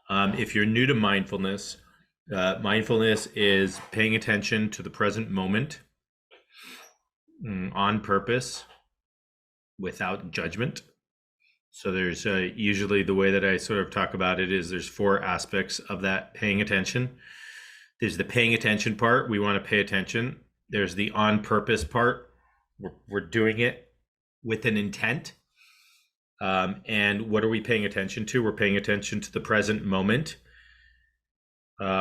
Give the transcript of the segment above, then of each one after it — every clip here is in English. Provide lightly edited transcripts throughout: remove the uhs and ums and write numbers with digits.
If you're new to mindfulness, mindfulness is paying attention to the present moment on purpose without judgment. So there's usually the way that I sort of talk about it is there's four aspects of that paying attention. There's the paying attention part. We want to pay attention. There's the on purpose part. We're doing it with an intent. And what are we paying attention to? We're paying attention to the present moment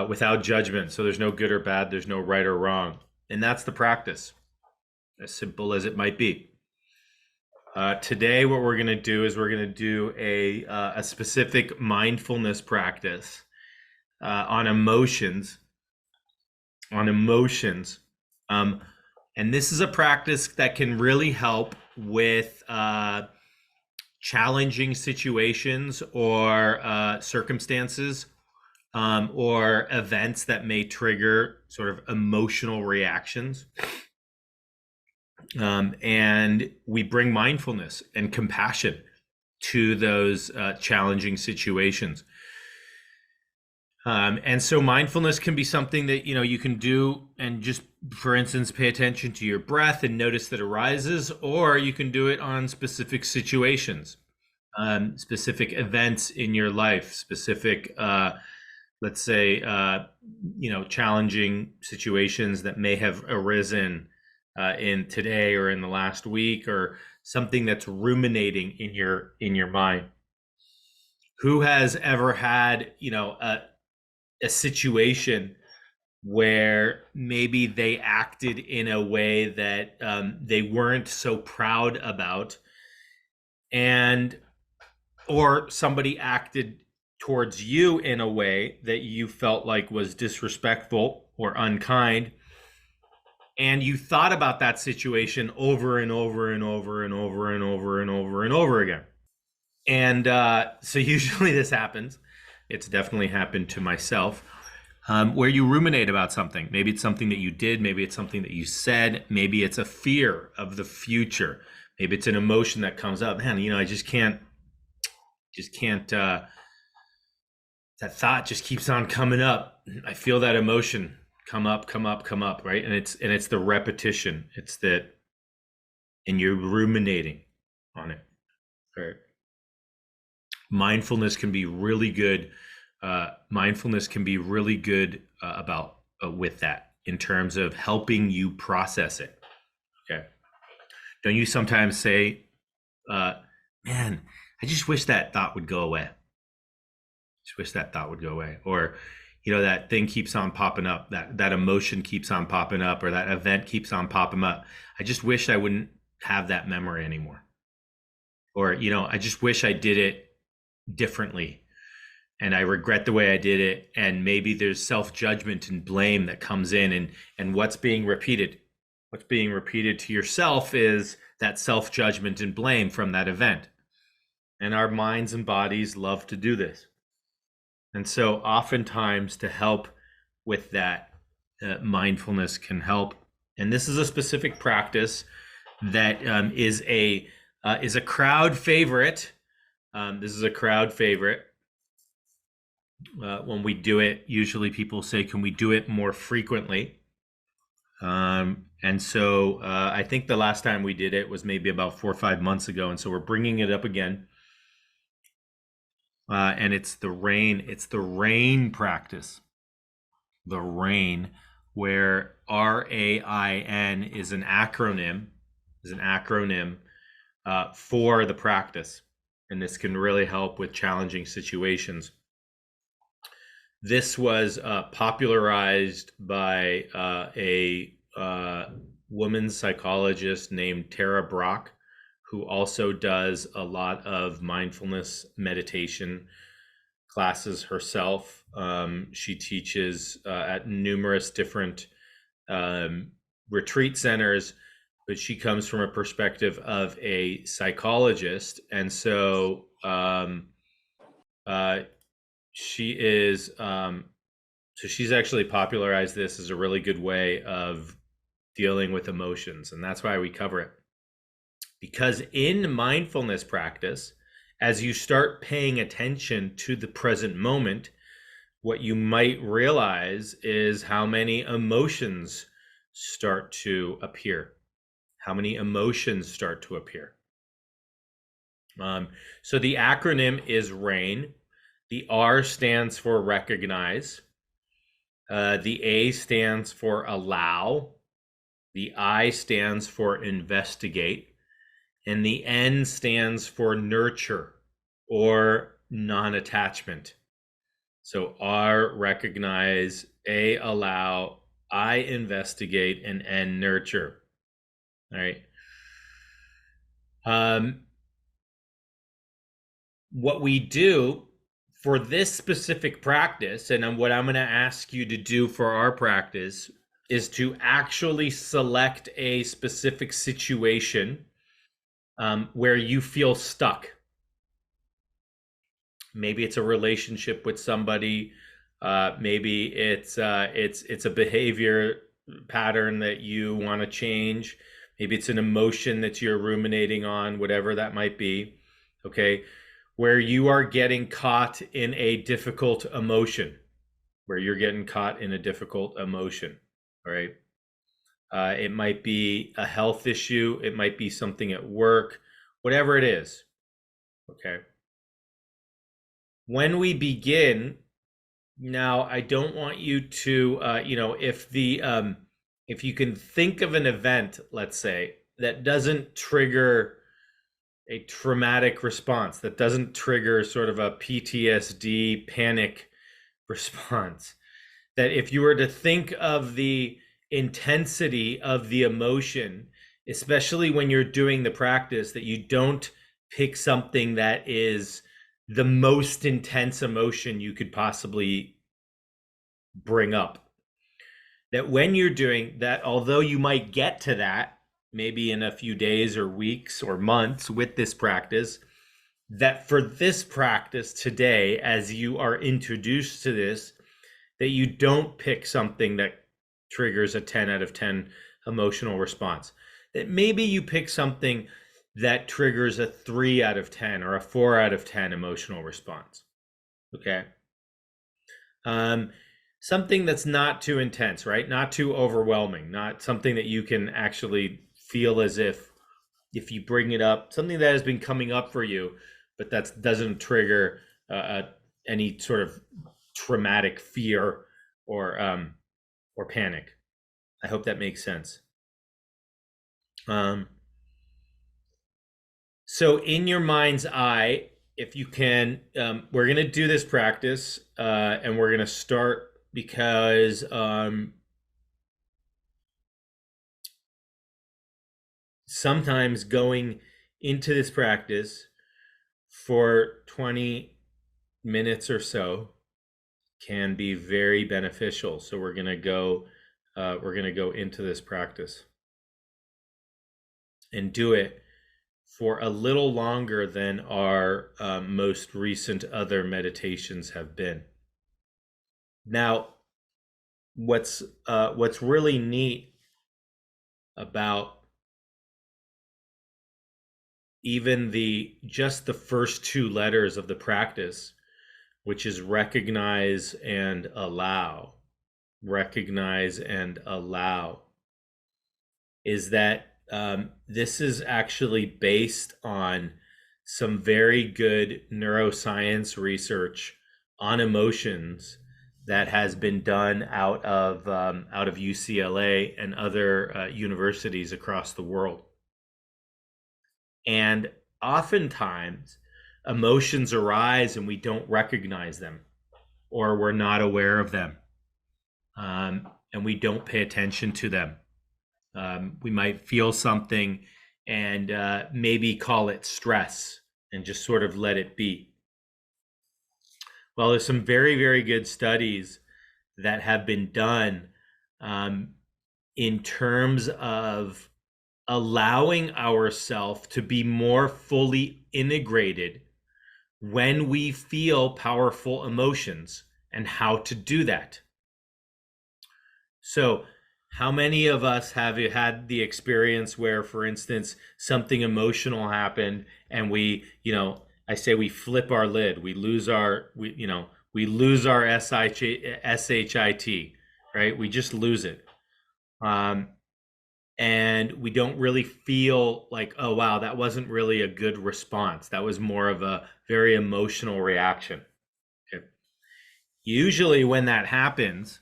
without judgment. So there's no good or bad. There's no right or wrong. And that's the practice, as simple as it might be. Today, what we're going to do is we're going to do a specific mindfulness practice on emotions. And this is a practice that can really help with challenging situations or circumstances or events that may trigger sort of emotional reactions. And we bring mindfulness and compassion to those challenging situations. And so mindfulness can be something that, you can do and just, for instance, pay attention to your breath and notice that arises, or you can do it on specific situations, specific events in your life, specific, let's say, challenging situations that may have arisen in today or in the last week, or something that's ruminating in your mind. Who has ever had, a situation where maybe they acted in a way that they weren't so proud about, or somebody acted towards you in a way that you felt like was disrespectful or unkind, and you thought about that situation over and over and over and over and over and over and over again. And so usually this happens. It's definitely happened to myself, where you ruminate about something. Maybe it's something that you did. Maybe it's something that you said. Maybe it's a fear of the future. Maybe it's an emotion that comes up. Man, I just can't, that thought just keeps on coming up. I feel that emotion come up, right? And it's the repetition. It's that, and you're ruminating on it. Right? Mindfulness can be really good. About with that in terms of helping you process it. Okay. Don't you sometimes say, man, I just wish that thought would go away. Or, that thing keeps on popping up, that emotion keeps on popping up, or that event keeps on popping up. I just wish I wouldn't have that memory anymore. Or, I just wish I did it differently, and I regret the way I did it. And maybe there's self-judgment and blame that comes in, and what's being repeated to yourself is that self-judgment and blame from that event. And our minds and bodies love to do this. And so oftentimes, to help with that, mindfulness can help. And this is a specific practice that is a crowd favorite. This is a crowd favorite. When we do it, usually people say, can we do it more frequently? And so I think the last time we did it was maybe about 4 or 5 months ago. And so we're bringing it up again. And it's the R.A.I.N practice. The R.A.I.N, where R.A.I.N is an acronym for the practice. And this can really help with challenging situations. This was popularized by a woman psychologist named Tara Brach, who also does a lot of mindfulness meditation classes herself. She teaches at numerous different retreat centers, but she comes from a perspective of a psychologist. And so she's actually popularized this as a really good way of dealing with emotions. And that's why we cover it. Because in mindfulness practice, as you start paying attention to the present moment, what you might realize is how many emotions start to appear. How many emotions start to appear. So the acronym is R.A.I.N. The R stands for recognize. The A stands for allow. The I stands for investigate. And the N stands for nurture or non-attachment. So R, recognize, A, allow, I, investigate, and N, nurture. All right. What we do for this specific practice, and what I'm going to ask you to do for our practice, is to actually select a specific situation where you feel stuck. Maybe it's a relationship with somebody. Maybe it's a behavior pattern that you want to change. Maybe it's an emotion that you're ruminating on, whatever that might be. Okay, where you are getting caught in a difficult emotion, where you're getting caught in a difficult emotion. All right. It might be a health issue. It might be something at work, whatever it is. Okay. When we begin, now I don't want you to, if you can think of an event, let's say, that doesn't trigger a traumatic response, that doesn't trigger sort of a PTSD panic response, that if you were to think of the intensity of the emotion, especially when you're doing the practice, that you don't pick something that is the most intense emotion you could possibly bring up. That when you're doing that, although you might get to that maybe in a few days or weeks or months with this practice, that for this practice today, as you are introduced to this, that you don't pick something that triggers a 10 out of 10 emotional response. That maybe you pick something that triggers a 3 out of 10 or a 4 out of 10 emotional response. Okay. Something that's not too intense, right? Not too overwhelming, not something that you can actually feel as if you bring it up, something that has been coming up for you, but that doesn't trigger any sort of traumatic fear or panic. I hope that makes sense. So in your mind's eye, if you can, we're going to do this practice, and we're going to start because sometimes going into this practice for 20 minutes or so can be very beneficial. So we're going to go into this practice and do it for a little longer than our most recent other meditations have been. Now, what's really neat about even just the first two letters of the practice, which is recognize and allow, is that this is actually based on some very good neuroscience research on emotions that has been done out of UCLA and other universities across the world. And oftentimes emotions arise and we don't recognize them, or we're not aware of them, and we don't pay attention to them. We might feel something and maybe call it stress and just sort of let it be. Well, there's some very, very good studies that have been done in terms of allowing ourselves to be more fully integrated when we feel powerful emotions and how to do that. So, how many of us have had the experience where, for instance, something emotional happened and we, I say we flip our lid, we we lose our shit, right? We just lose it. And we don't really feel like, oh, wow, that wasn't really a good response. That was more of a very emotional reaction. Okay. Usually when that happens,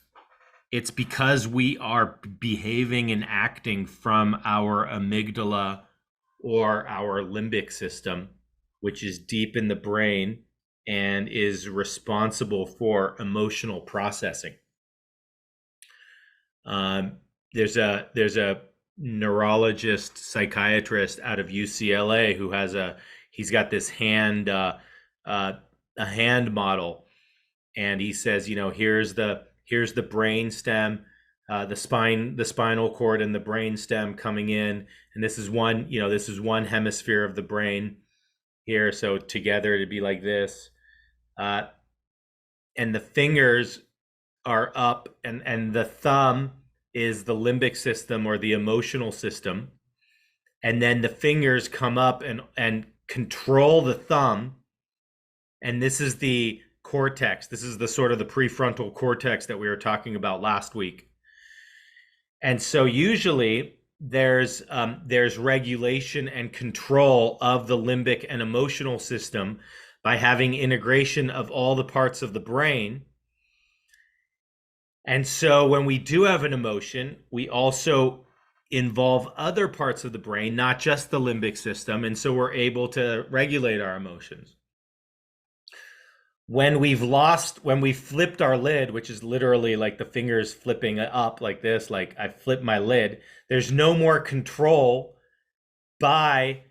it's because we are behaving and acting from our amygdala or our limbic system, which is deep in the brain and is responsible for emotional processing. There's a neurologist psychiatrist out of UCLA who he's got this a hand model, and he says, here's the brain stem, the spinal cord and the brain stem coming in, and this is one hemisphere of the brain here, so together it'd be like this, and the fingers are up, and the thumb is the limbic system or the emotional system, and then the fingers come up and control the thumb, and this is the cortex. This is the sort of the prefrontal cortex that we were talking about last week. And so usually there's regulation and control of the limbic and emotional system by having integration of all the parts of the brain. And so when we do have an emotion, we also involve other parts of the brain, not just the limbic system. And so we're able to regulate our emotions. When we flipped our lid, which is literally like the fingers flipping up like this, like I flipped my lid, there's no more control by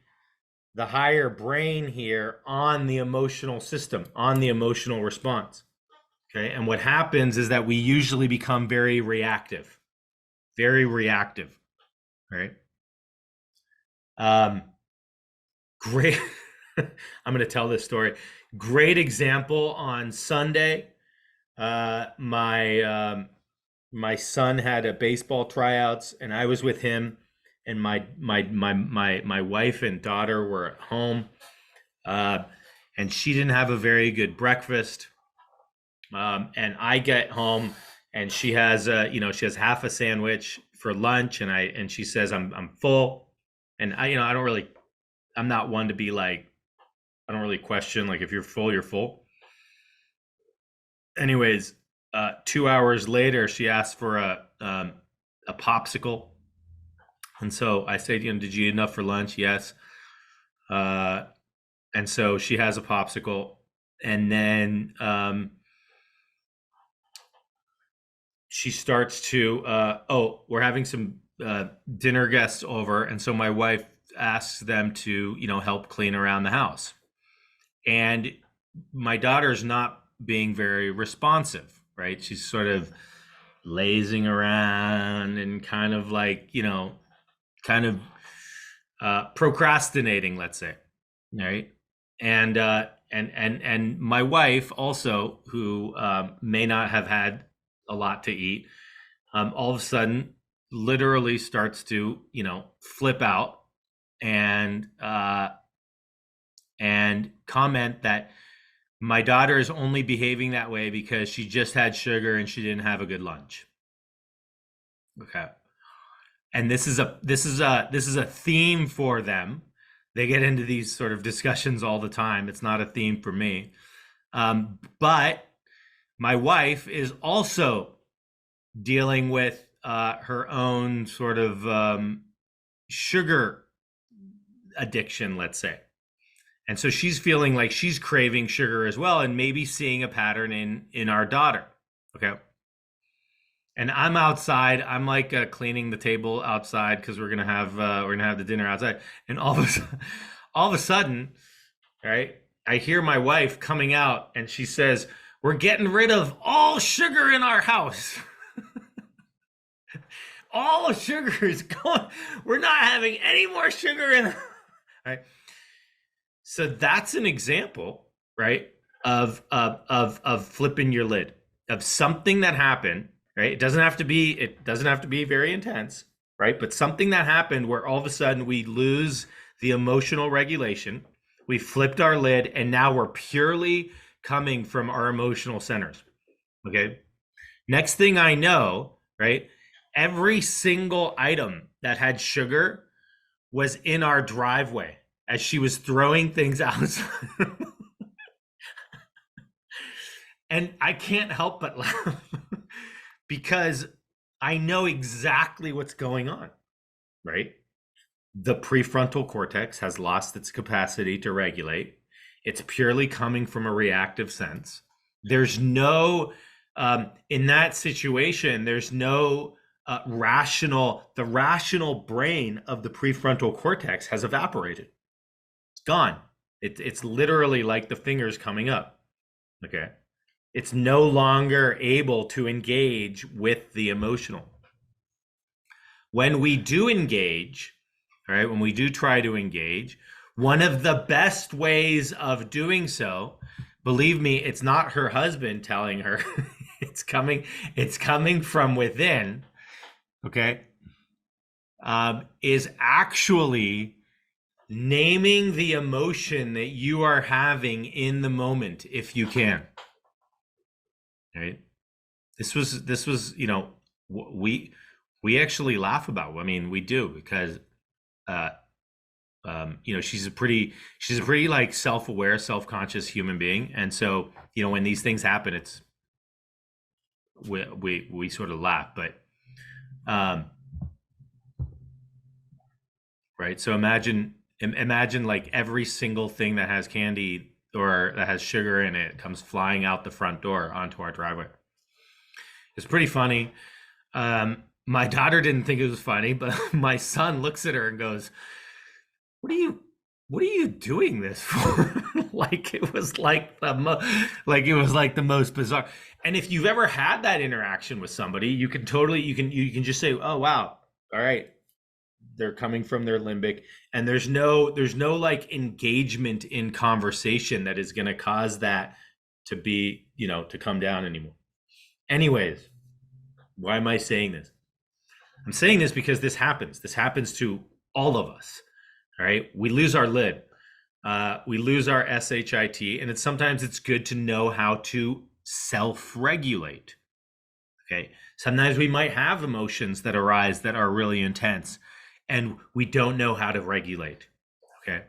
the higher brain here on the emotional system, on the emotional response. Okay. And what happens is that we usually become very reactive, right? Great. I'm going to tell this story. Great example on Sunday. My son had a baseball tryouts, and I was with him, and my wife and daughter were at home, and she didn't have a very good breakfast. And I get home, and she has half a sandwich for lunch, and she says I'm full, and I'm not one to be like, I don't really question, like, if you're full, you're full. Anyways, 2 hours later, she asked for a popsicle, and so I said, did you eat enough for lunch? Yes. And so she has a popsicle, and then she starts to, we're having some dinner guests over, and so my wife asks them to, help clean around the house. And my daughter's not being very responsive, right? She's sort of lazing around and kind of like, procrastinating, let's say, right? And my wife also, who may not have had a lot to eat, all of a sudden literally starts to, flip out and comment that my daughter is only behaving that way because she just had sugar and she didn't have a good lunch. Okay. And this is a theme for them. They get into these sort of discussions all the time. It's not a theme for me. But my wife is also dealing with her own sort of sugar addiction, let's say. And so she's feeling like she's craving sugar as well, and maybe seeing a pattern in our daughter. Okay. And I'm outside. I'm like cleaning the table outside because we're gonna have the dinner outside. And all of a sudden, right, I hear my wife coming out, and she says, "We're getting rid of all sugar in our house." All sugar is gone. We're not having any more sugar in. Right. So that's an example, right, of flipping your lid, of something that happened, right? It doesn't have to be very intense, right? But something that happened where all of a sudden we lose the emotional regulation, we flipped our lid, and now we're purely coming from our emotional centers. Okay. Next thing I know, right? Every single item that had sugar was in our driveway as she was throwing things outside. And I can't help but laugh because I know exactly what's going on, right? The prefrontal cortex has lost its capacity to regulate. It's purely coming from a reactive sense. There's no, in that situation, there's no the rational brain of the prefrontal cortex has evaporated. It's gone. It's literally like the fingers coming up. Okay. It's no longer able to engage with the emotional. When we do engage, all right, when we do try to engage, one of the best ways of doing so, believe me, it's not her husband telling her, it's coming from within, okay, is actually naming the emotion that you are having in the moment, if you can. Right? This was, we actually laugh about. I mean, we do because she's a pretty like self-aware, self-conscious human being, and so when these things happen, it's we sort of laugh, but right. So imagine like every single thing that has candy or that has sugar in it comes flying out the front door onto our driveway. It's pretty funny. My daughter didn't think it was funny, but my son looks at her and goes, what are you doing this for? Like it was like the most bizarre. And if you've ever had that interaction with somebody, you can just say, oh wow, all right, they're coming from their limbic, and there's no like engagement in conversation that is going to cause that to be to come down anymore. Anyways, why am I saying this? I'm saying this because this happens to all of us. All right, we lose our lid, we lose our shit, and sometimes it's good to know how to self-regulate. Okay, sometimes we might have emotions that arise that are really intense and we don't know how to regulate. Okay,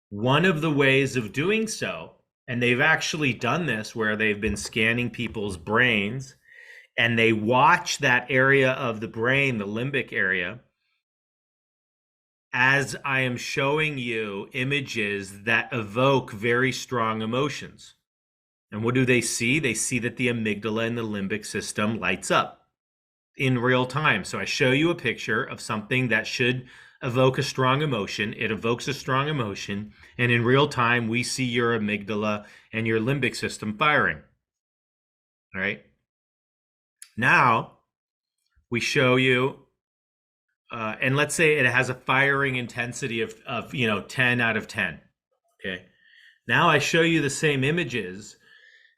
one of the ways of doing so, and they've actually done this where they've been scanning people's brains and they watch that area of the brain, the limbic area, as I am showing you images that evoke very strong emotions. And what do they see? They see that the amygdala in the limbic system lights up in real time. So I show you a picture of something that should evoke a strong emotion. It evokes a strong emotion. And in real time, we see your amygdala and your limbic system firing. All right. Now we show you, and let's say it has a firing intensity of 10 out of 10. Okay. Now I show you the same images,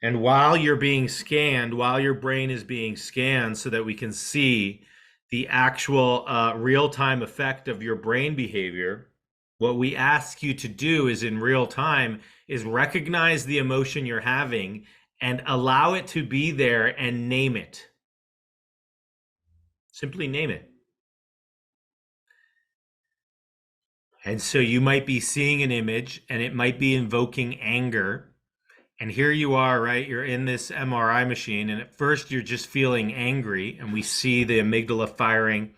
and while you're being scanned, while your brain is being scanned so that we can see the actual real-time effect of your brain behavior, what we ask you to do is in real time is recognize the emotion you're having and allow it to be there and name it. Simply name it. And so you might be seeing an image and it might be invoking anger. And here you are, right? You're in this MRI machine. And at first you're just feeling angry. And we see the amygdala firing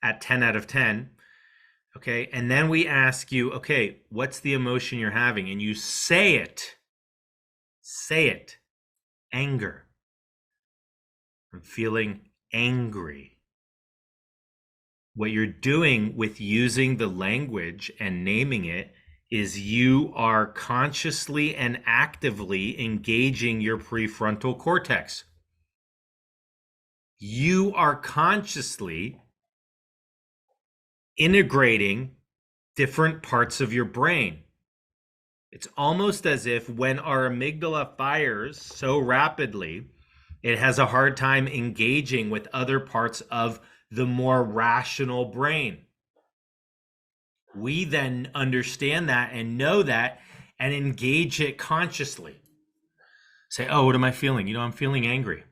at 10 out of 10. Okay. And then we ask you, okay, what's the emotion you're having? And you say it. Say it. Anger. I'm feeling angry. What you're doing with using the language and naming it is you are consciously and actively engaging your prefrontal cortex. You are consciously integrating different parts of your brain. It's almost as if when our amygdala fires so rapidly, it has a hard time engaging with other parts of the more rational brain. We then understand that and know that and engage it consciously. Say, oh, what am I feeling? You know, I'm feeling angry.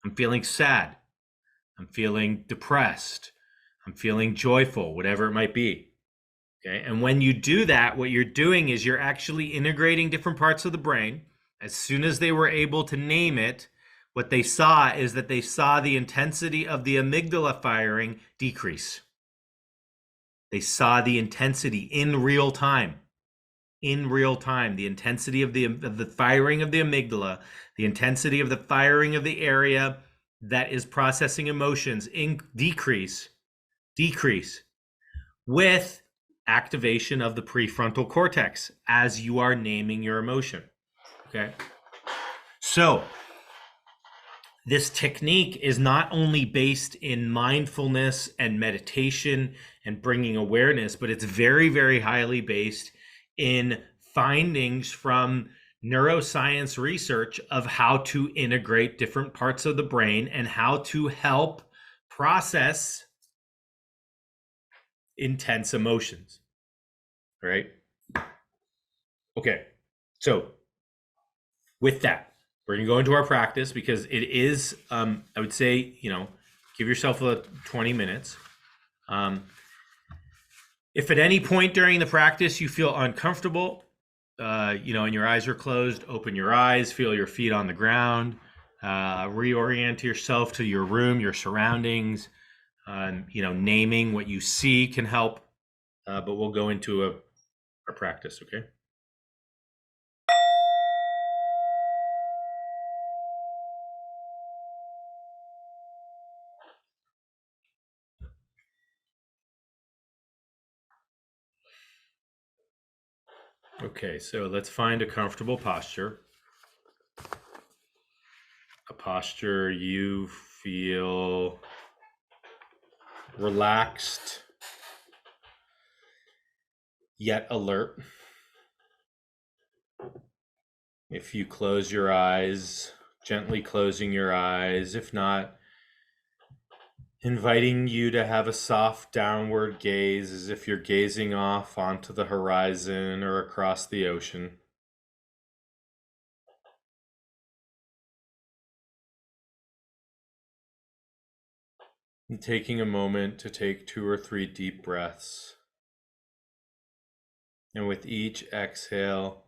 I'm feeling sad. I'm feeling depressed. I'm feeling joyful, whatever it might be. Okay. And when you do that, what you're doing is you're actually integrating different parts of the brain. As soon as they were able to name it, what they saw is that they saw the intensity of the amygdala firing decrease. They saw the intensity in real time. In real time, the intensity of the firing of the amygdala, the intensity of the firing of the area that is processing emotions decrease with activation of the prefrontal cortex as you are naming your emotion. Okay. So this technique is not only based in mindfulness and meditation and bringing awareness, but it's very, very highly based in findings from neuroscience research of how to integrate different parts of the brain and how to help process intense emotions. Right? Okay. So with that, we're going to go into our practice because it is, I would say, give yourself 20 minutes. If at any point during the practice you feel uncomfortable, and your eyes are closed, open your eyes, feel your feet on the ground, reorient yourself to your room, your surroundings. Naming what you see can help, but we'll go into our practice, okay? Okay, so let's find a comfortable posture. A posture you feel relaxed yet alert. If you close your eyes, gently closing your eyes. If not, inviting you to have a soft downward gaze as if you're gazing off onto the horizon or across the ocean. And taking a moment to take 2 or 3 deep breaths. And with each exhale,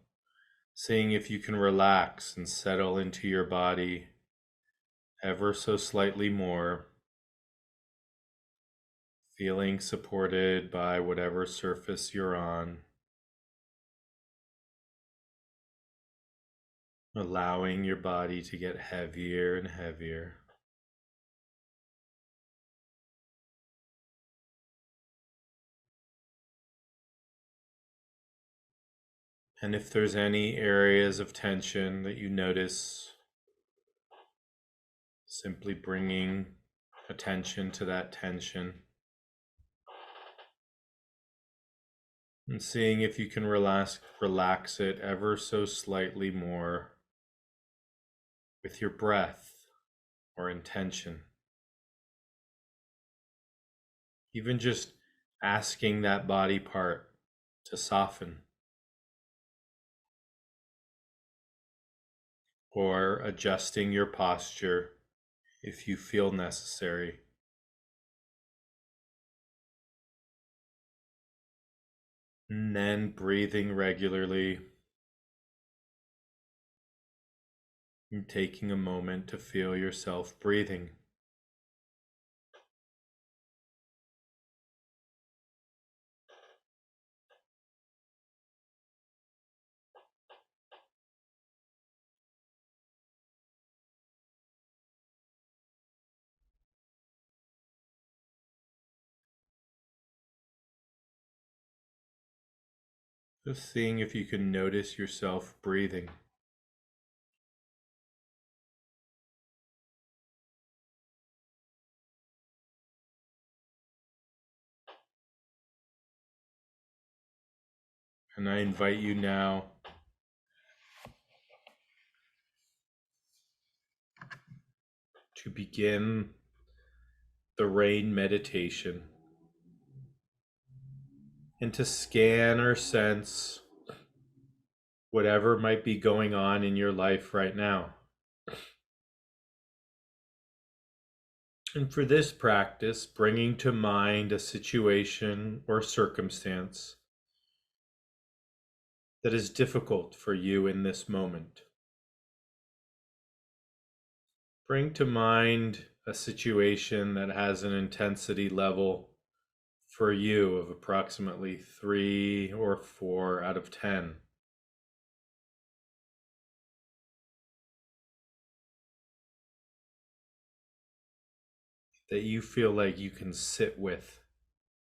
seeing if you can relax and settle into your body ever so slightly more, feeling supported by whatever surface you're on, allowing your body to get heavier and heavier. And if there's any areas of tension that you notice, simply bringing attention to that tension and seeing if you can relax it ever so slightly more with your breath or intention. Even just asking that body part to soften or adjusting your posture if you feel necessary. And then breathing regularly and taking a moment to feel yourself breathing. Just seeing if you can notice yourself breathing. And I invite you now to begin the R.A.I.N meditation and to scan or sense whatever might be going on in your life right now. And for this practice, bringing to mind a situation or circumstance that is difficult for you in this moment. Bring to mind a situation that has an intensity level for you of approximately 3 or 4 out of 10. That you feel like you can sit with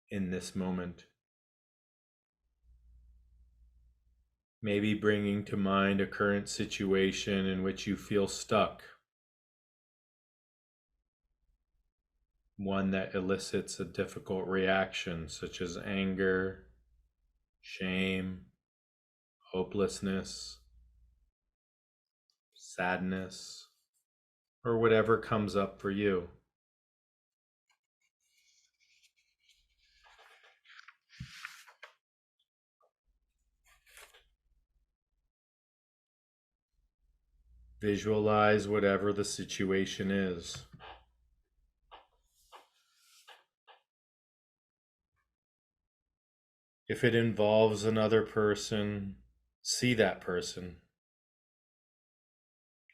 in this moment. Maybe bringing to mind a current situation in which you feel stuck. One that elicits a difficult reaction, such as anger, shame, hopelessness, sadness, or whatever comes up for you. Visualize whatever the situation is. If it involves another person, see that person.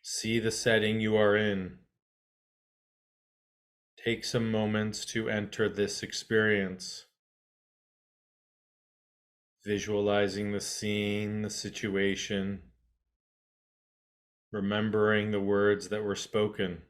See the setting you are in. Take some moments to enter this experience. Visualizing the scene, the situation, remembering the words that were spoken.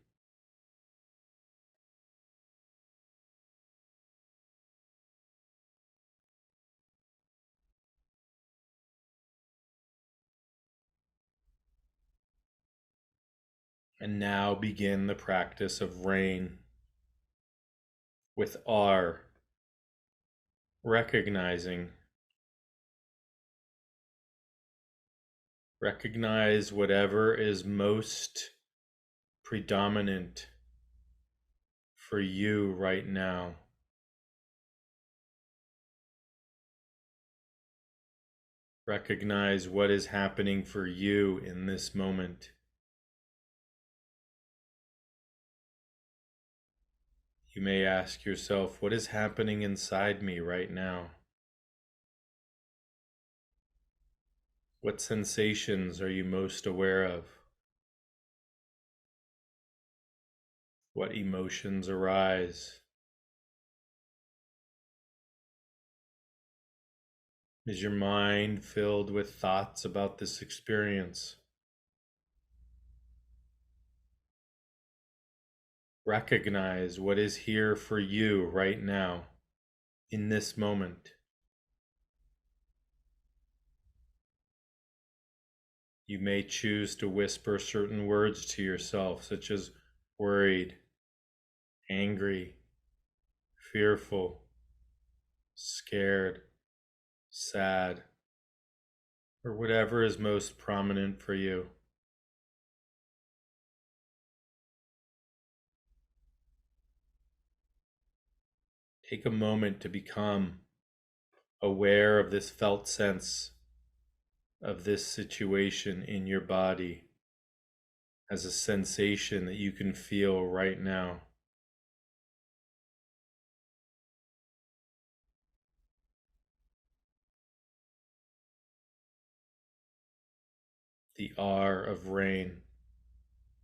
And now begin the practice of R.A.I.N with R, recognizing. Recognize whatever is most predominant for you right now. Recognize what is happening for you in this moment. You may ask yourself, what is happening inside me right now? What sensations are you most aware of? What emotions arise? Is your mind filled with thoughts about this experience? Recognize what is here for you right now, in this moment. You may choose to whisper certain words to yourself, such as worried, angry, fearful, scared, sad, or whatever is most prominent for you. Take a moment to become aware of this felt sense of this situation in your body as a sensation that you can feel right now. The R of R.A.I.N.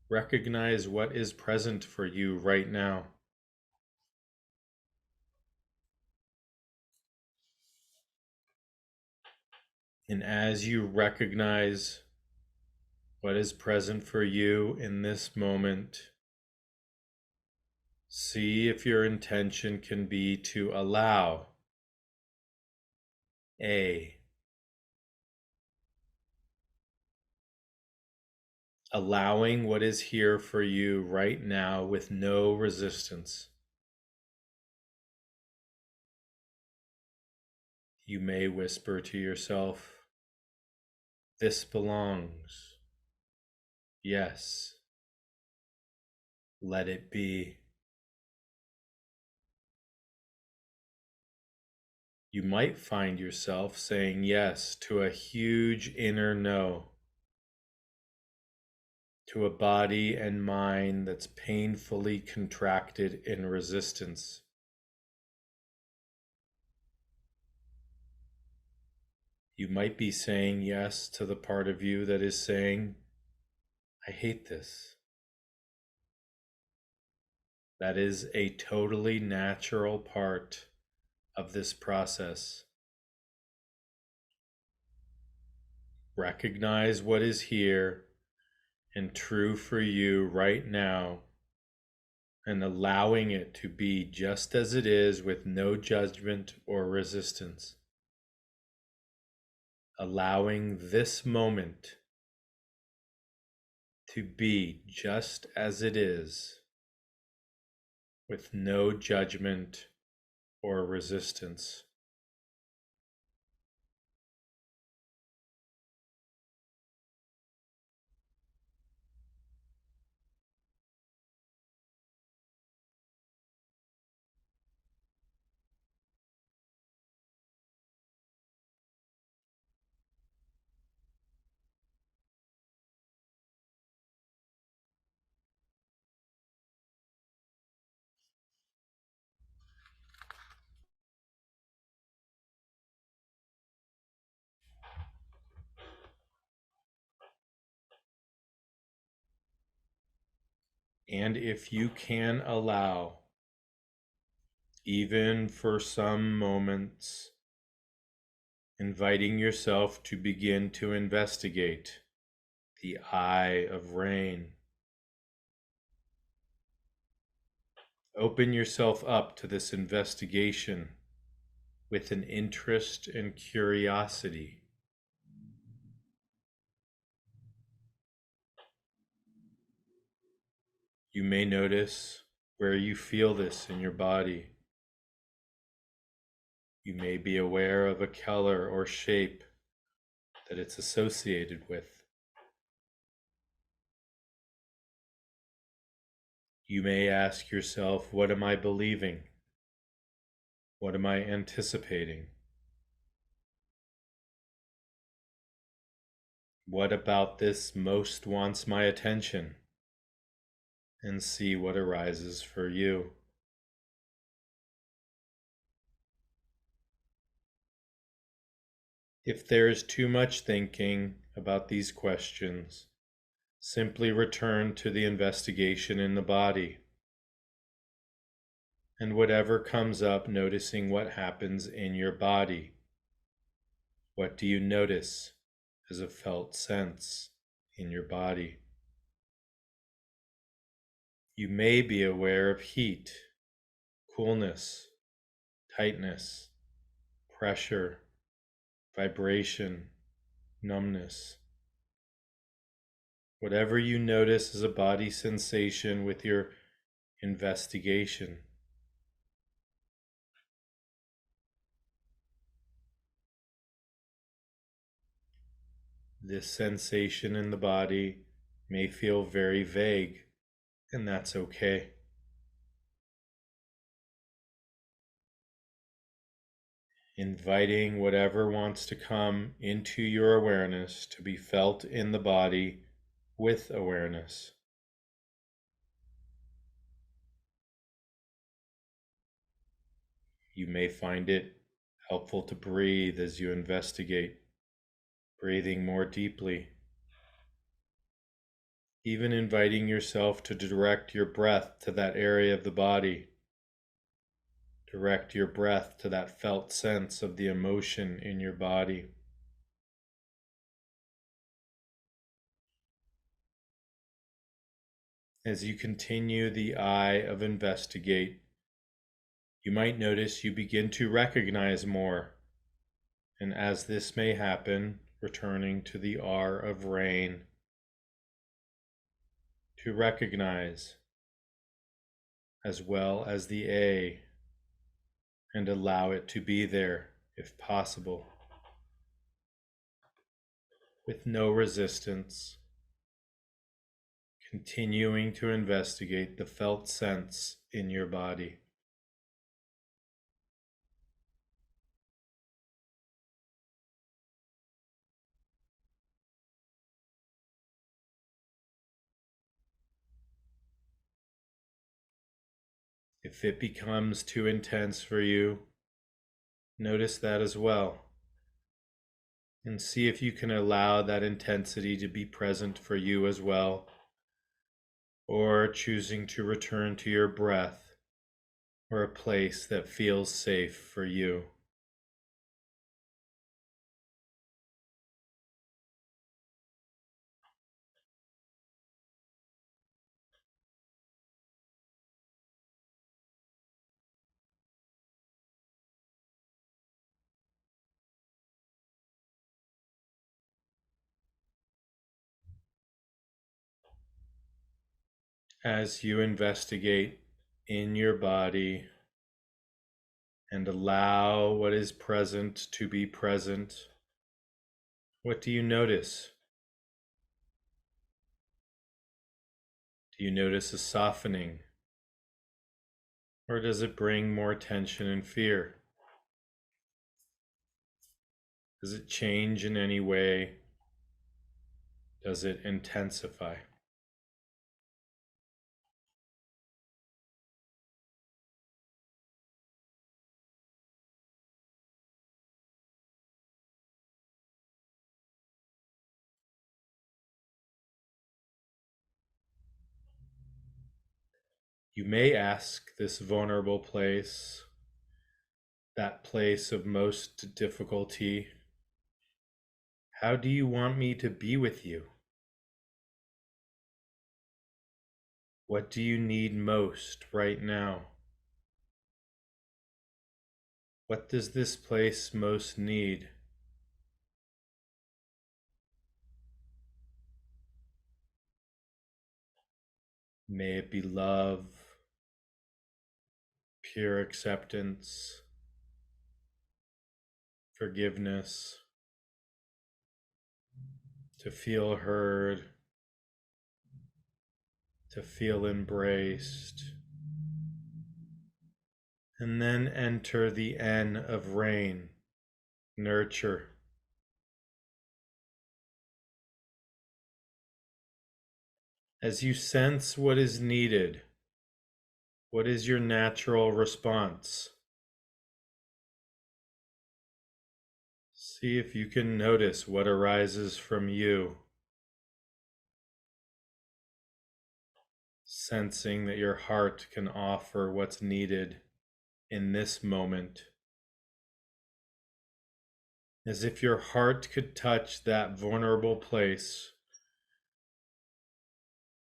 Recognize what is present for you right now. And as you recognize what is present for you in this moment, see if your intention can be to allow allowing what is here for you right now with no resistance. You may whisper to yourself, "This belongs. Yes. Let it be." You might find yourself saying yes to a huge inner no, to a body and mind that's painfully contracted in resistance. You might be saying yes to the part of you that is saying, I hate this. That is a totally natural part of this process. Recognize what is here and true for you right now, and allowing it to be just as it is with no judgment or resistance. Allowing this moment to be just as it is with no judgment or resistance. And if you can allow, even for some moments, inviting yourself to begin to investigate the eye of rain. Open yourself up to this investigation with an interest and curiosity. You may notice where you feel this in your body. You may be aware of a color or shape that it's associated with. You may ask yourself, what am I believing? What am I anticipating? What about this most wants my attention? And see what arises for you. If there is too much thinking about these questions, simply return to the investigation in the body. And whatever comes up, noticing what happens in your body. What do you notice as a felt sense in your body? You may be aware of heat, coolness, tightness, pressure, vibration, numbness. Whatever you notice as a body sensation with your investigation. This sensation in the body may feel very vague, and that's okay. Inviting whatever wants to come into your awareness to be felt in the body with awareness. You may find it helpful to breathe as you investigate, breathing more deeply. Even inviting yourself to direct your breath to that area of the body. Direct your breath to that felt sense of the emotion in your body. As you continue the eye of investigate, you might notice you begin to recognize more. And as this may happen, returning to the R of R.A.I.N, to recognize, as well as the A, and allow it to be there if possible, with no resistance, continuing to investigate the felt sense in your body. If it becomes too intense for you, notice that as well. And see if you can allow that intensity to be present for you as well, or choosing to return to your breath or a place that feels safe for you. As you investigate in your body and allow what is present to be present, what do you notice? Do you notice a softening? Or does it bring more tension and fear? Does it change in any way? Does it intensify? You may ask this vulnerable place, that place of most difficulty, how do you want me to be with you? What do you need most right now? What does this place most need? May it be love, pure acceptance, forgiveness, to feel heard, to feel embraced, and then enter the N of R.A.I.N, nurture. As you sense what is needed, what is your natural response? See if you can notice what arises from you, sensing that your heart can offer what's needed in this moment. As if your heart could touch that vulnerable place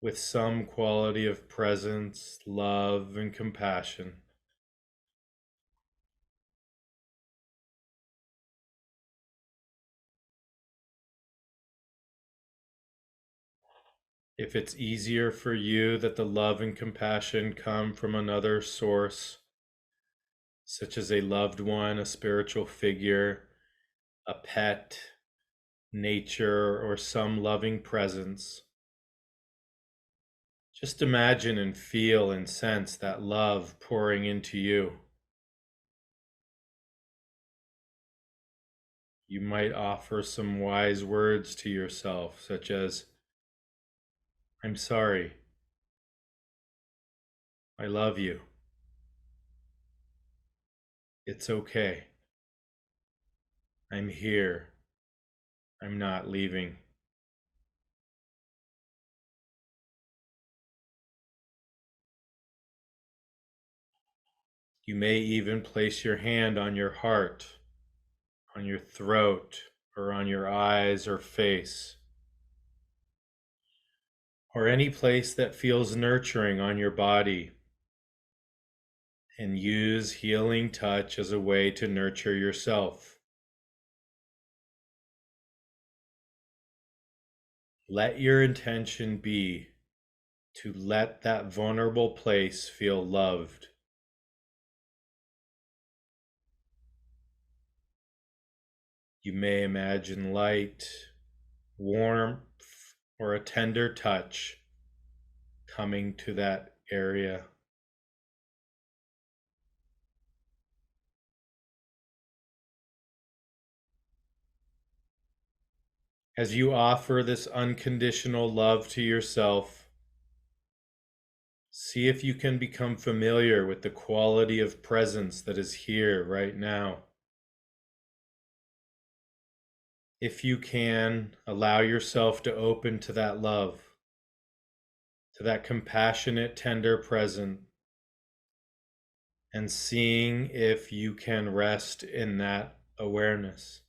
with some quality of presence, love, and compassion. If it's easier for you that the love and compassion come from another source, such as a loved one, a spiritual figure, a pet, nature, or some loving presence, just imagine and feel and sense that love pouring into you. You might offer some wise words to yourself, such as, I'm sorry, I love you, it's okay, I'm here, I'm not leaving. You may even place your hand on your heart, on your throat, or on your eyes or face, or any place that feels nurturing on your body, and use healing touch as a way to nurture yourself. Let your intention be to let that vulnerable place feel loved. You may imagine light, warmth, or a tender touch coming to that area. As you offer this unconditional love to yourself, See if you can become familiar with the quality of presence that is here right now. If you can, allow yourself to open to that love, to that compassionate, tender presence, and seeing if you can rest in that awareness.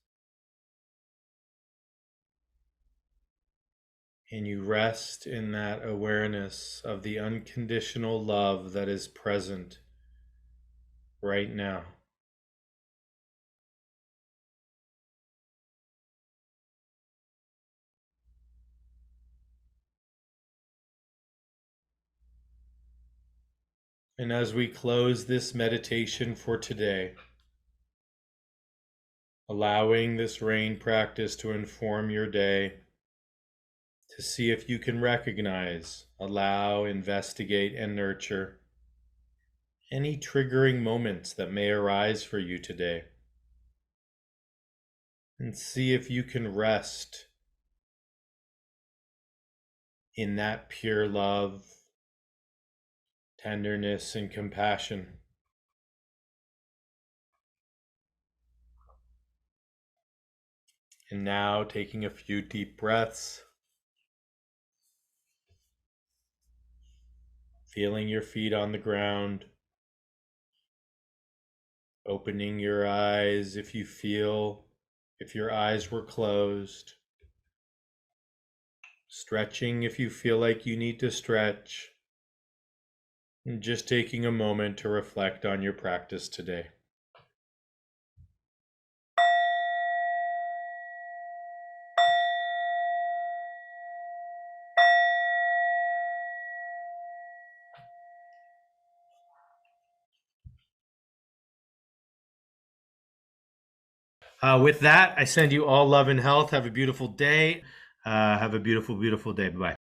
And you rest in that awareness of the unconditional love that is present right now. And as we close this meditation for today, allowing this R.A.I.N practice to inform your day, to see if you can recognize, allow, investigate, and nurture any triggering moments that may arise for you today. And see if you can rest in that pure love, tenderness, and compassion. And now taking a few deep breaths, feeling your feet on the ground, opening your eyes if you feel, if your eyes were closed, stretching if you feel like you need to stretch, and just taking a moment to reflect on your practice today. With that, I send you all love and health. Have a beautiful day. Have a beautiful, beautiful day. Bye-bye.